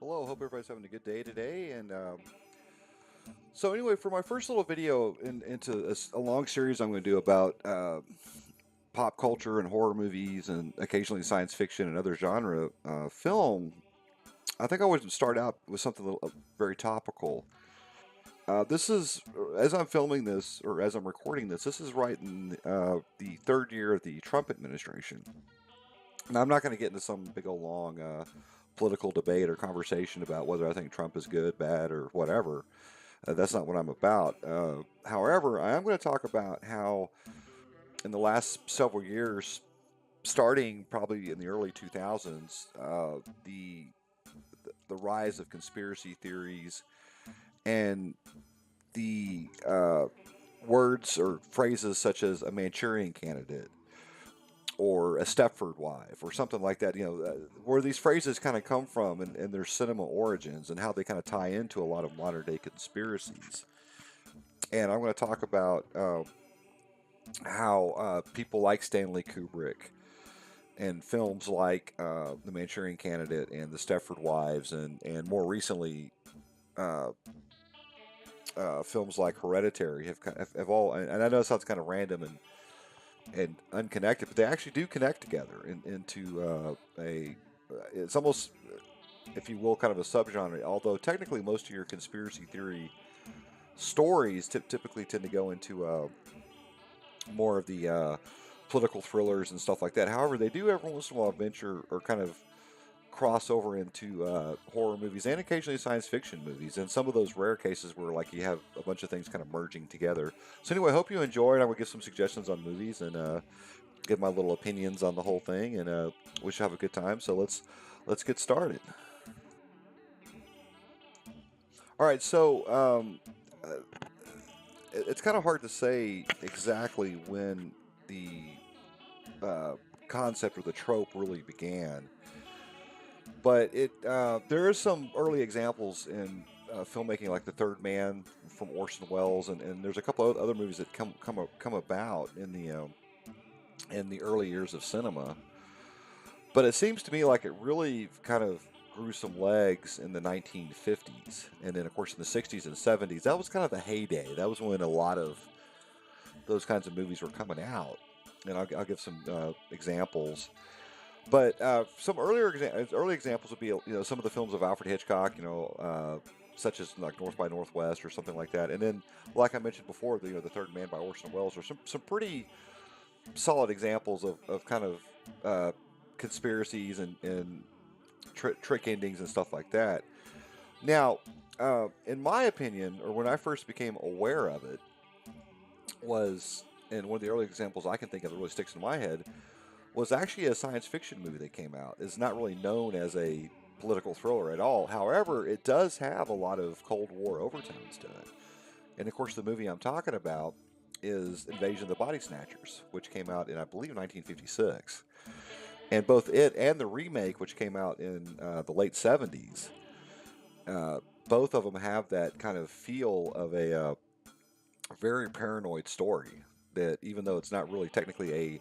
Hello, hope everybody's having a good day today. So anyway, for my first little video into a long series I'm going to do about pop culture and horror movies and occasionally science fiction and other genre film, I think I would start out with something very topical. This is, as I'm filming this, or as I'm recording this, this is right in the third year of the Trump administration. Now, I'm not going to get into some big old long political debate or conversation about whether I think Trump is good, bad, or whatever. That's not what I'm about. However, I am going to talk about how, in the last several years, starting probably in the early 2000s, the rise of conspiracy theories and the words or phrases such as a Manchurian Candidate or a Stepford wife or something like that, where these phrases kind of come from and their cinema origins and how they kind of tie into a lot of modern day conspiracies. And I'm going to talk about how people like Stanley Kubrick and films like The Manchurian Candidate and The Stepford Wives, and more recently, uh, films like Hereditary have all, and I know it sounds kind of random and unconnected, but they actually do connect together into it's almost, if you will, kind of a subgenre. Although technically, most of your conspiracy theory stories typically tend to go into more of the political thrillers and stuff like that. However, they do every once in a while venture or kind of cross over into horror movies and occasionally science fiction movies. And some of those rare cases where like you have a bunch of things kind of merging together. So anyway, I hope you enjoyed. I will give some suggestions on movies and give my little opinions on the whole thing. And wish you have a good time. So let's get started. All right. So it's kind of hard to say exactly when the uh, concept or the trope really began. But it there is some early examples in filmmaking, like The Third Man from Orson Welles, and there's a couple of other movies that come about in the early years of cinema. But it seems to me like it really kind of grew some legs in the 1950s, and then of course in the 60s and 70s. That was kind of the heyday. That was when a lot of those kinds of movies were coming out, and I'll give some examples. But some early examples would be some of the films of Alfred Hitchcock, such as like North by Northwest or something like that. And then, like I mentioned before, the Third Man by Orson Welles are some pretty solid examples of kind of conspiracies and trick endings and stuff like that. Now, in my opinion, or when I first became aware of it, was, and one of the early examples I can think of that really sticks in my head was actually a science fiction movie that came out. It's not really known as a political thriller at all. However, it does have a lot of Cold War overtones to it. And of course, the movie I'm talking about is Invasion of the Body Snatchers, which came out in, I believe, 1956. And both it and the remake, which came out in the late 70s, both of them have that kind of feel of a very paranoid story. That even though it's not really technically a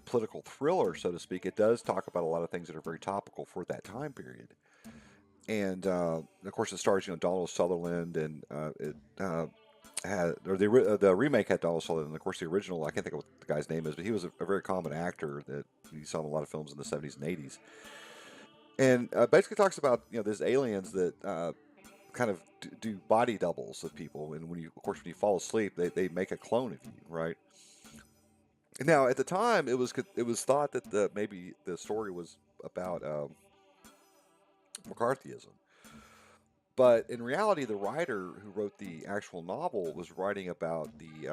political thriller, so to speak, it does talk about a lot of things that are very topical for that time period. And of course, it stars Donald Sutherland, and it had, or the remake had Donald Sutherland, and of course the original, I can't think of what the guy's name is, but he was a very common actor that you saw in a lot of films in the 70s and 80s, and basically talks about these aliens that kind of do body doubles of people, and when you fall asleep, they make a clone of you, right? Now, at the time, it was thought that maybe the story was about McCarthyism, but in reality, the writer who wrote the actual novel was writing about the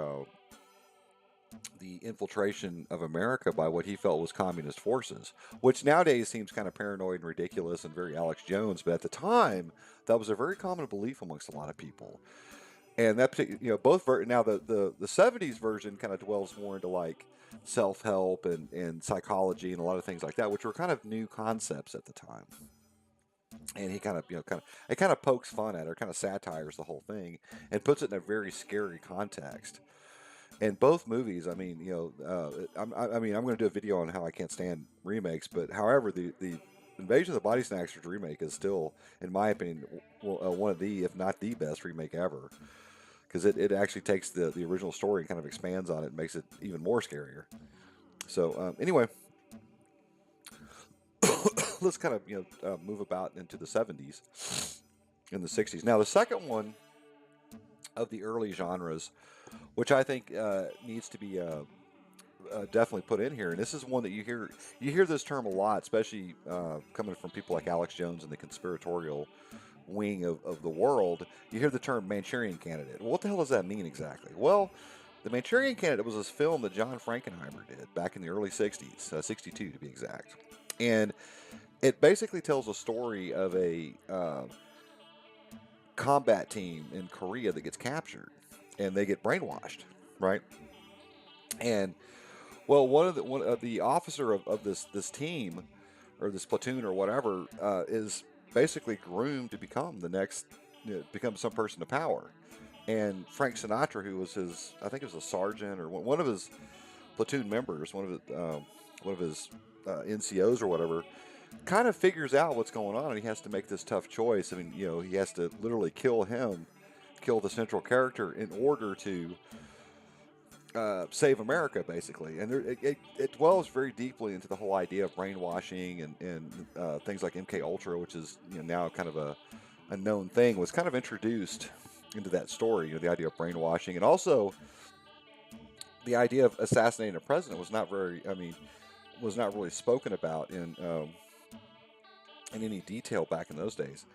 infiltration of America by what he felt was communist forces, which nowadays seems kind of paranoid and ridiculous and very Alex Jones, but at the time, that was a very common belief amongst a lot of people. And that particular, now the 70s version kind of dwells more into like self-help and psychology and a lot of things like that, which were kind of new concepts at the time. And he kind of it kind of pokes fun at it, or kind of satires the whole thing, and puts it in a very scary context. And both movies, I mean, I'm going to do a video on how I can't stand remakes, but however, the Invasion of the Body Snatchers remake is still, in my opinion, one of the, if not the best remake ever, because it actually takes the original story and kind of expands on it and makes it even more scarier. So anyway, let's kind of move about into the 70s and the 60s. Now the second one of the early genres, which I think needs to be definitely put in here, and this is one that you hear this term a lot, especially coming from people like Alex Jones and the conspiratorial wing of the world. You hear the term Manchurian Candidate. Well, what the hell does that mean exactly? Well, the Manchurian Candidate was this film that John Frankenheimer did back in the early 60s, 62 to be exact. And it basically tells a story of a combat team in Korea that gets captured and they get brainwashed, right? And well, one of the officer of this team or this platoon or whatever is basically groomed to become the next, become some person of power. And Frank Sinatra, who was his, I think it was a sergeant or one of his platoon members, one of his NCOs or whatever, kind of figures out what's going on, and he has to make this tough choice. I mean, he has to literally kill the central character in order to save America, basically. And it dwells very deeply into the whole idea of brainwashing and things like MK Ultra, which is now kind of a known thing, was kind of introduced into that story. The idea of brainwashing, and also the idea of assassinating a president was not really spoken about in any detail back in those days.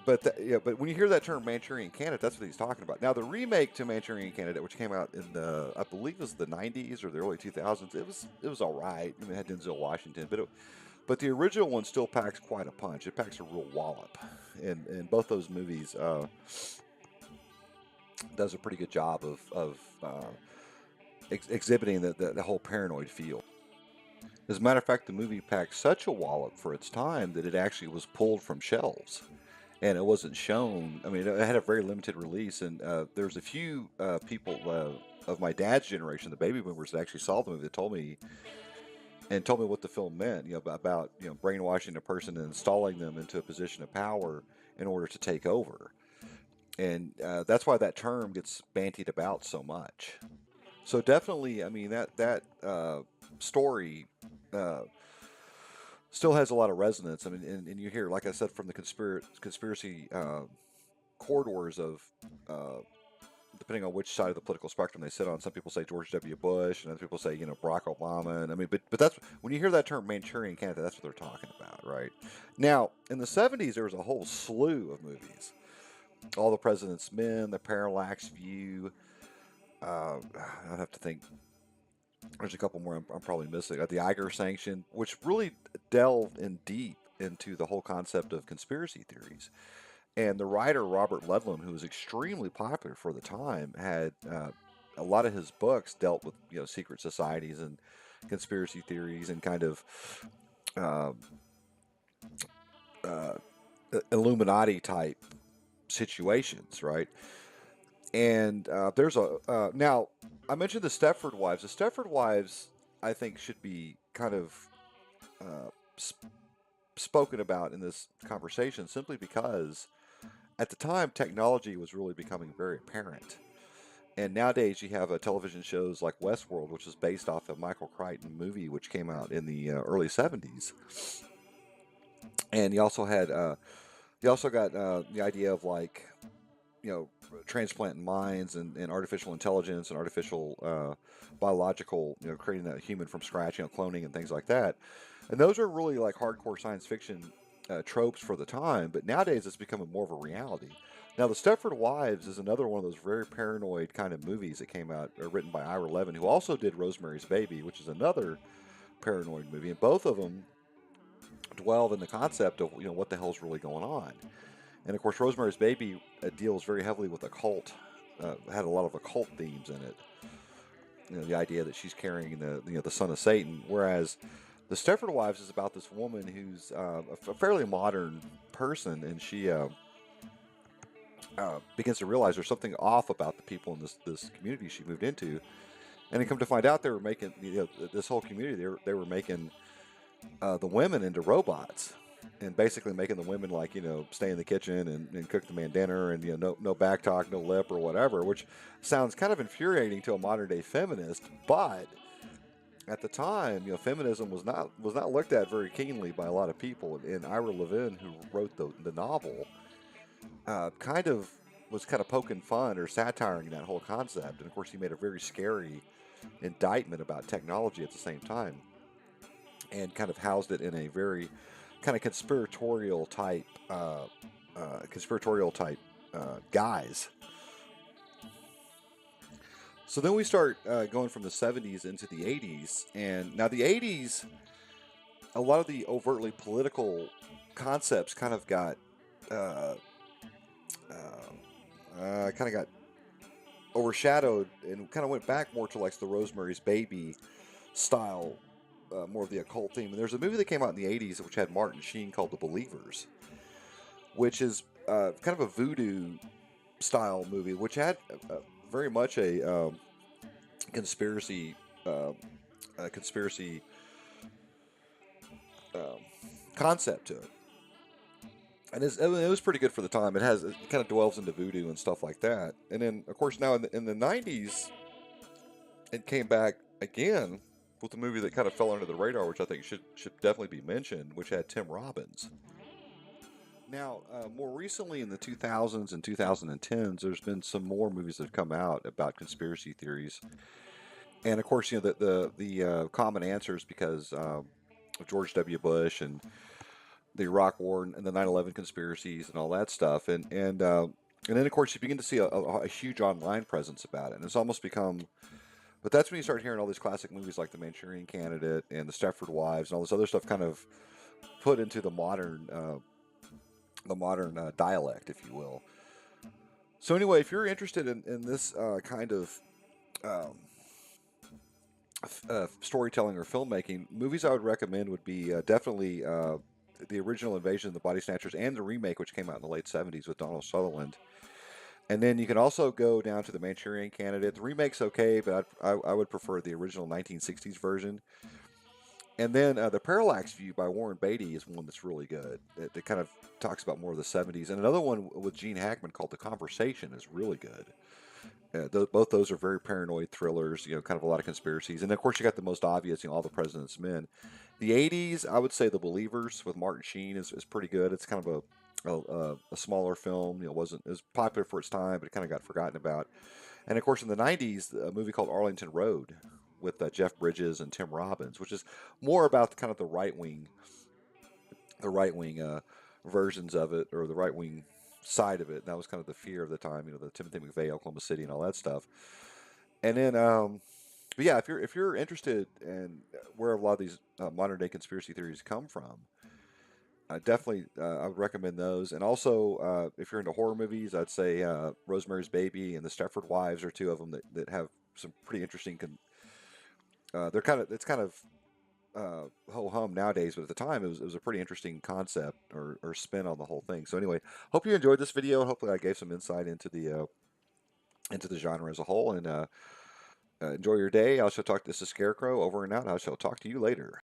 But but when you hear that term Manchurian Candidate, that's what he's talking about. Now the remake to Manchurian Candidate, which came out in I believe it was the 90s or the early 2000s, it was all right. I mean, it had Denzel Washington, but the original one still packs quite a punch. It packs a real wallop, and both those movies does a pretty good job of exhibiting the whole paranoid feel. As a matter of fact, the movie packed such a wallop for its time that it actually was pulled from shelves. And it wasn't shown. I mean, it had a very limited release, and there's a few people of my dad's generation, the baby boomers, that actually saw the movie that told me what the film meant. About brainwashing a person and installing them into a position of power in order to take over, and that's why that term gets bantied about so much. So definitely, I mean that story. Still has a lot of resonance. I mean, and you hear, like I said, from the conspiracy corridors of, depending on which side of the political spectrum they sit on. Some people say George W. Bush, and other people say Barack Obama. And I mean, but that's when you hear that term Manchurian Candidate, that's what they're talking about, right? Now, in the 70s, there was a whole slew of movies: All the President's Men, The Parallax View. I'd have to think. There's a couple more I'm probably missing. The Iger Sanction, which really delved in deep into the whole concept of conspiracy theories. And the writer Robert Ludlum, who was extremely popular for the time, had a lot of his books dealt with secret societies and conspiracy theories and kind of uh, uh, Illuminati type situations, right? And there's now I mentioned the Stepford Wives. The Stepford Wives, I think, should be kind of uh, spoken about in this conversation simply because at the time technology was really becoming very apparent. And nowadays you have television shows like Westworld, which is based off a Michael Crichton movie which came out in the early 70s. And you also got the idea of like transplanting minds and artificial intelligence and artificial biological, creating a human from scratch, cloning and things like that. And those are really like hardcore science fiction tropes for the time, but nowadays it's becoming more of a reality. Now, The Stepford Wives is another one of those very paranoid kind of movies that came out, written by Ira Levin, who also did Rosemary's Baby, which is another paranoid movie. And both of them dwell in the concept of what the hell's really going on. And of course, Rosemary's Baby deals very heavily with occult, had a lot of occult themes in it. The idea that she's carrying the son of Satan, whereas The Stepford Wives is about this woman who's a fairly modern person, and she begins to realize there's something off about the people in this community she moved into, and then come to find out they were making this whole community they were making the women into robots, and basically making the women like stay in the kitchen and cook the man dinner, and no back talk, no lip or whatever, which sounds kind of infuriating to a modern day feminist, but at the time, feminism was not looked at very keenly by a lot of people. And Ira Levin, who wrote the novel, kind of was kind of poking fun or satiring that whole concept. And of course, he made a very scary indictment about technology at the same time, and kind of housed it in a very kind of conspiratorial type guise. So then we start going from the 70s into the 80s, and now the 80s, a lot of the overtly political concepts kind of got uh, overshadowed, and kind of went back more to like the Rosemary's Baby style, more of the occult theme. And there's a movie that came out in the 80s which had Martin Sheen called The Believers, which is kind of a voodoo style movie, which had very much conspiracy, uh, a conspiracy um, concept to it. And it was pretty good for the time. It kind of delves into voodoo and stuff like that. And then, of course, now in the 90s, it came back again with a movie that kind of fell under the radar, which I think should definitely be mentioned, which had Tim Robbins. Now, more recently in the 2000s and 2010s, there's been some more movies that have come out about conspiracy theories, and of course, the common answer is because of George W. Bush and the Iraq War and the 9/11 conspiracies and all that stuff, and then of course you begin to see a huge online presence about it, and it's almost become. But that's when you start hearing all these classic movies like The Manchurian Candidate and The Stepford Wives and all this other stuff kind of put into the modern dialect, if you will. So anyway, if you're interested in this kind of um, storytelling or filmmaking, movies I would recommend would be definitely the original Invasion of the Body Snatchers and the remake, which came out in the late 70s with Donald Sutherland. And then you can also go down to the Manchurian Candidate. The remake's okay, but I would prefer the original 1960s version. And then the Parallax View by Warren Beatty is one that's really good. It kind of talks about more of the 70s. And another one with Gene Hackman called The Conversation is really good. Both those are very paranoid thrillers, kind of a lot of conspiracies. And of course, you got the most obvious, All the President's Men. The 80s, I would say The Believers with Martin Sheen is pretty good. It's kind of a smaller film. It was popular for its time, but it kind of got forgotten about. And of course, in the 90s, a movie called Arlington Road with Jeff Bridges and Tim Robbins, which is more about kind of the right wing versions of it, or the right wing side of it. And that was kind of the fear of the time, the Timothy McVeigh, Oklahoma City, and all that stuff. And then, but yeah, if you're interested in where a lot of these modern day conspiracy theories come from, definitely I would recommend those. And also, if you're into horror movies, I'd say Rosemary's Baby and The Stepford Wives are two of them that have some pretty interesting. It's kind of ho hum nowadays, but at the time it was a pretty interesting concept or spin on the whole thing. So anyway, hope you enjoyed this video, and hopefully I gave some insight into the genre as a whole. And enjoy your day. I shall talk. This is Scarecrow over and out. I shall talk to you later.